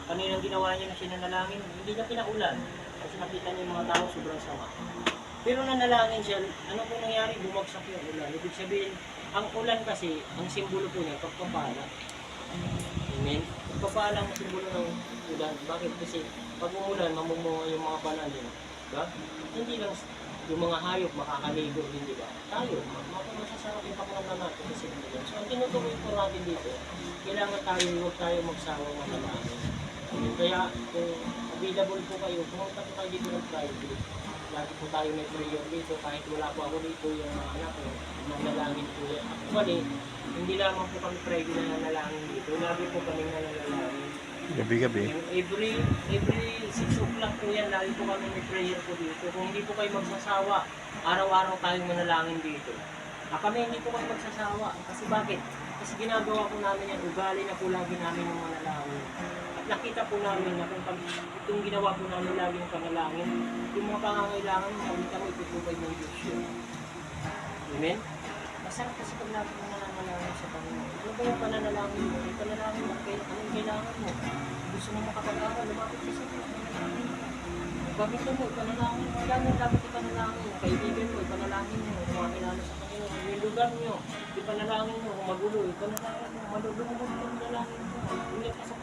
kaninang ginawa niya na sinanalangin, hindi niya pinaulan. Kasi nakita niya yung mga tao sobrang sama. Pero nanalangin siya, ano po nangyari? Bumagsak yung ulan. Ibig sabihin, ang ulan kasi, ang simbolo po niya, pagpapala. Amen? Pagpapala ang simbolo ng ulan. Bakit? Kasi pag umulan, mamumunga yung mga banal. Diba? Hindi lang yung mga hayop makakaligo, hindi ba? Tayo, masasarap yung pakiramdam natin kasi umulan. So, ang tinutuloy po natin dito, kailangan tayo, huwag tayo magsawang manalangin. Kaya, kung available po kayo, pumunta po tayo dito ng private. Lagi po tayo may prayer dito, kahit wala po ako dito yung mga anak ko, nanalangin po yan. Actually, hindi lamang po kami private na nanalangin dito, lagi po kami nanalangin. Gabi-gabi. Every 6 o'clock po yan, lagi po kami may prayer po dito. Kung hindi po kayo magsasawa, araw-araw tayong manalangin dito. Kami hindi po kayo magsasawa. Kasi bakit? Kasi ginagawa po namin yan, ugali na po lagi namin yung manalangin. At nakita po namin na kung itong ginawa po namin lagi yung panalangin, yung mga pangangailangan namin kami itutubay ng Diyos yun. Amen? Masarap kasi pag lagi mo nananalangin sa Panginoon. Ito ba yung pananalangin mo? Yung panalangin mo, anong kailangan mo? Gusto mo makapag-aral, lumapit ka sa Panginoon. Pagkakita mo, ipanalangin mo. Alam mo, dapat ipanalangin mo. Kaibigan mo, ipanalangin mo. Kung makilala sa Panginoon. Yung lugar nyo, ipanalangin mo. Kung magulo, ipanalangin mo. Malulungkot mo, ipanalangin mo. Ulit ka sa